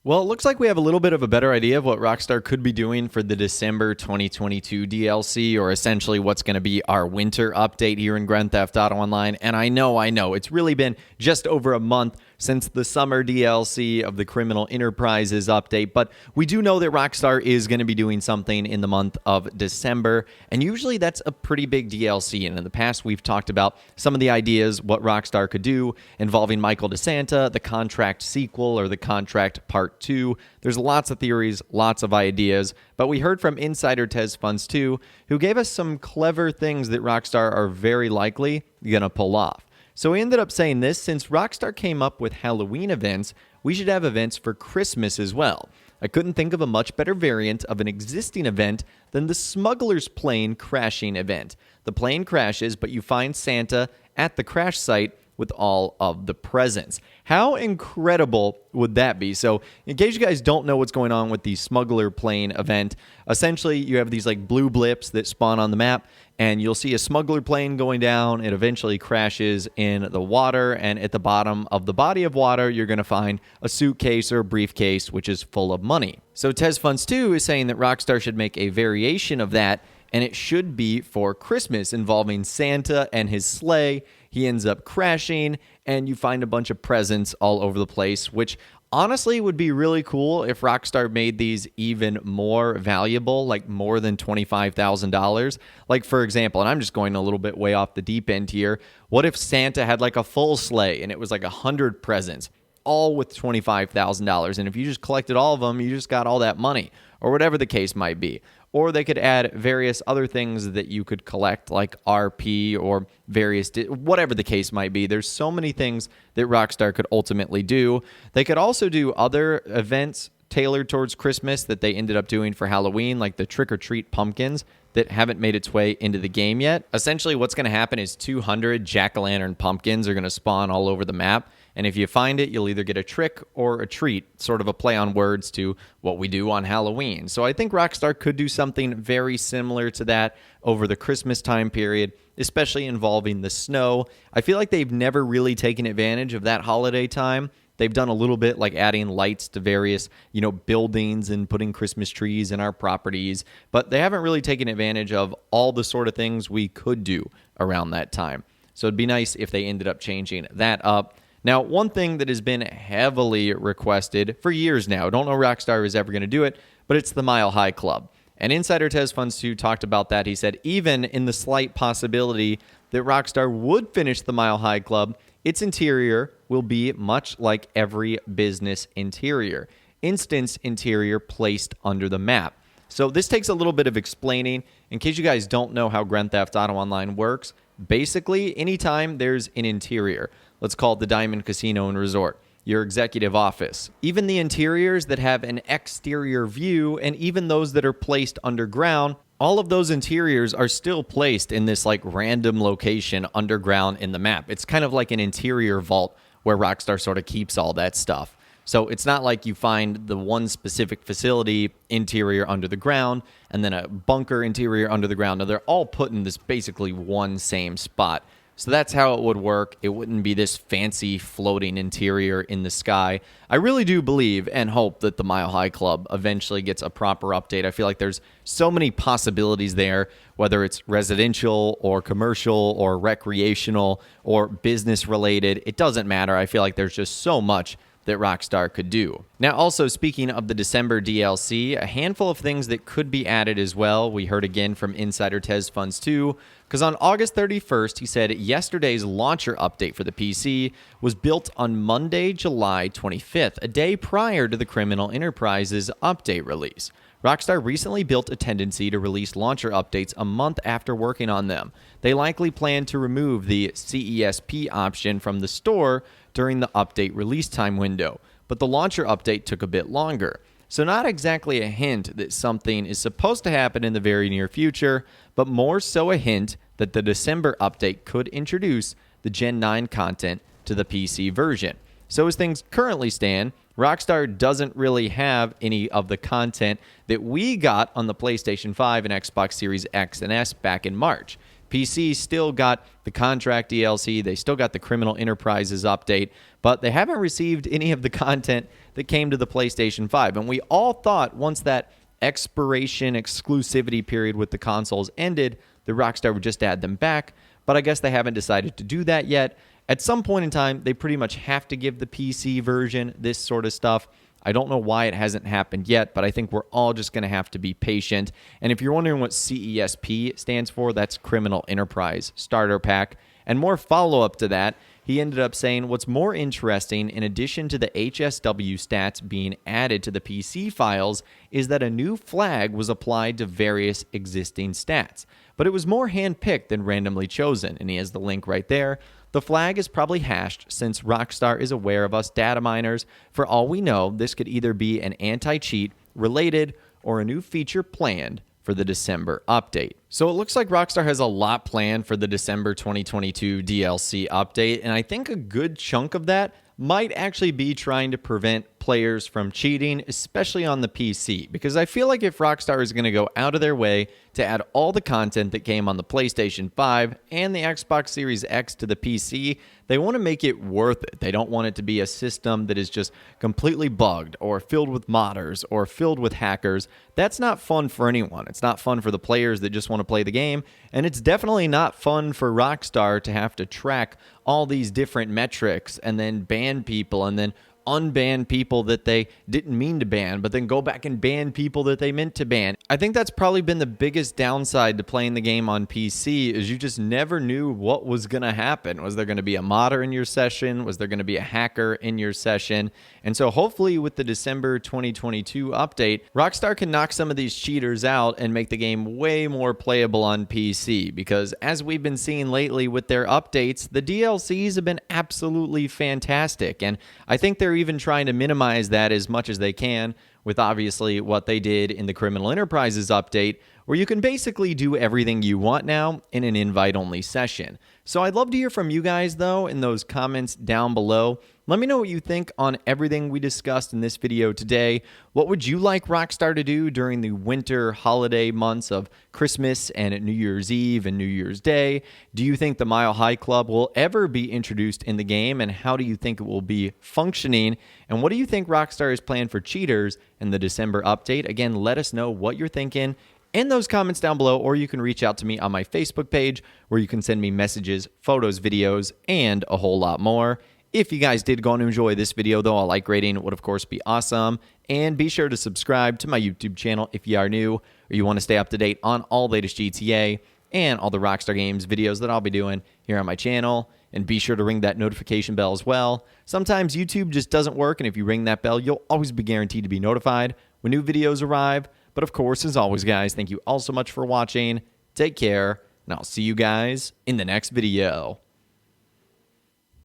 Well, it looks like we have a little bit of a better idea of what Rockstar could be doing for the December 2022 DLC, or essentially what's going to be our winter update here in Grand Theft Auto Online. And I know, it's really been just over a month since the summer DLC of the Criminal Enterprises update, but we do know that Rockstar is going to be doing something in the month of December, and usually that's a pretty big DLC. And in the past, we've talked about some of the ideas what Rockstar could do involving Michael DeSanta, the Contract sequel, or the Contract Part 2. There's lots of theories, lots of ideas, but we heard from insider Tez Funds 2, who gave us some clever things that Rockstar are very likely going to pull off. So we ended up saying this: since Rockstar came up with Halloween events, we should have events for Christmas as well. I couldn't think of a much better variant of an existing event than the Smuggler's Plane Crashing event. The plane crashes, but you find Santa at the crash site with all of the presents. How incredible would that be? So in case you guys don't know what's going on with the Smuggler Plane event, essentially you have these like blue blips that spawn on the map, and you'll see a smuggler plane going down. It eventually crashes in the water, and at the bottom of the body of water, you're going to find a suitcase or a briefcase, which is full of money. So Tez Funds 2 is saying that Rockstar should make a variation of that, and it should be for Christmas, involving Santa and his sleigh. He ends up crashing, and you find a bunch of presents all over the place, which honestly would be really cool if Rockstar made these even more valuable, like more than $25,000. Like, for example, and I'm just going a little bit way off the deep end here, what if Santa had like a full sleigh and it was like 100 presents, all with $25,000? And if you just collected all of them, you just got all that money, or whatever the case might be. Or they could add various other things that you could collect, like RP or various, whatever the case might be. There's so many things that Rockstar could ultimately do. They could also do other events tailored towards Christmas that they ended up doing for Halloween, like the trick-or-treat pumpkins that haven't made its way into the game yet. Essentially, what's going to happen is 200 jack-o'-lantern pumpkins are going to spawn all over the map. And if you find it, you'll either get a trick or a treat, sort of a play on words to what we do on Halloween. So I think Rockstar could do something very similar to that over the Christmas time period, especially involving the snow. I feel like they've never really taken advantage of that holiday time. They've done a little bit like adding lights to various, buildings and putting Christmas trees in our properties, but they haven't really taken advantage of all the sort of things we could do around that time. So it'd be nice if they ended up changing that up. Now, one thing that has been heavily requested for years now, don't know Rockstar is ever going to do it, but it's the Mile High Club. And insider Tez Funds 2 talked about that. He said, even in the slight possibility that Rockstar would finish the Mile High Club, its interior will be much like every business interior. Instance interior placed under the map. So this takes a little bit of explaining. In case you guys don't know how Grand Theft Auto Online works, basically anytime there's an interior, let's call it the Diamond Casino and Resort, your executive office, even the interiors that have an exterior view, and even those that are placed underground, all of those interiors are still placed in this like random location underground in the map. It's kind of like an interior vault where Rockstar sort of keeps all that stuff. So it's not like you find the one specific facility interior under the ground and then a bunker interior under the ground. No, they're all put in this basically one same spot. So that's how it would work. It wouldn't be this fancy floating interior in the sky. I really do believe and hope that the Mile High Club eventually gets a proper update. I feel like there's so many possibilities there, whether it's residential or commercial or recreational or business related. It doesn't matter. I feel like there's just so much that Rockstar could do. Now, also speaking of the December DLC, a handful of things that could be added as well. We heard again from insider Tez Funds 2, because on August 31st, he said yesterday's launcher update for the PC was built on Monday, July 25th, a day prior to the Criminal Enterprises update release. Rockstar recently built a tendency to release launcher updates a month after working on them. They likely plan to remove the CESP option from the store during the update release time window, but the launcher update took a bit longer. So not exactly a hint that something is supposed to happen in the very near future, but more so a hint that the December update could introduce the Gen 9 content to the PC version. So as things currently stand, Rockstar doesn't really have any of the content that we got on the PlayStation 5 and Xbox Series X and S back in March. PC still got the Contract DLC, they still got the Criminal Enterprises update, but they haven't received any of the content that came to the PlayStation 5. And we all thought once that expiration exclusivity period with the consoles ended, that Rockstar would just add them back, but I guess they haven't decided to do that yet. At some point in time, they pretty much have to give the PC version this sort of stuff. I don't know why it hasn't happened yet, but I think we're all just going to have to be patient. And if you're wondering what CESP stands for, that's Criminal Enterprise Starter Pack. And more follow-up to that, he ended up saying what's more interesting, in addition to the HSW stats being added to the PC files, is that a new flag was applied to various existing stats. But it was more hand-picked than randomly chosen, and he has the link right there. The flag is probably hashed since Rockstar is aware of us data miners. For all we know, this could either be an anti-cheat, related, or a new feature planned for the December update. So it looks like Rockstar has a lot planned for the December 2022 DLC update, and I think a good chunk of that might actually be trying to prevent players from cheating, especially on the PC, because I feel like if Rockstar is going to go out of their way to add all the content that came on the PlayStation 5 and the Xbox Series X to the PC, they want to make it worth it. They don't want it to be a system that is just completely bugged or filled with modders or filled with hackers. That's not fun for anyone. It's not fun for the players that just want to play the game, and it's definitely not fun for Rockstar to have to track all these different metrics and then ban people and then unban people that they didn't mean to ban, but then go back and ban people that they meant to ban. I think that's probably been the biggest downside to playing the game on PC, is you just never knew what was going to happen. Was there going to be a modder in your session? Was there going to be a hacker in your session? And so hopefully with the December 2022 update, Rockstar can knock some of these cheaters out and make the game way more playable on PC, because as we've been seeing lately with their updates, the DLCs have been absolutely fantastic, and I think they're even trying to minimize that as much as they can with obviously what they did in the Criminal Enterprises update, where you can basically do everything you want now in an invite-only session. So I'd love to hear from you guys, though, in those comments down below. Let me know what you think on everything we discussed in this video today. What would you like Rockstar to do during the winter holiday months of Christmas and New Year's Eve and New Year's Day? Do you think the Mile High Club will ever be introduced in the game, and how do you think it will be functioning? And what do you think Rockstar is planned for cheaters in the December update? Again, let us know what you're thinking in those comments down below, or you can reach out to me on my Facebook page, where you can send me messages, photos, videos, and a whole lot more. If you guys did go on to enjoy this video, though, a like rating would, of course, be awesome. And be sure to subscribe to my YouTube channel if you are new, or you want to stay up to date on all the latest GTA and all the Rockstar Games videos that I'll be doing here on my channel. And be sure to ring that notification bell as well. Sometimes YouTube just doesn't work, and if you ring that bell, you'll always be guaranteed to be notified when new videos arrive. But of course, as always, guys, thank you all so much for watching. Take care, and I'll see you guys in the next video.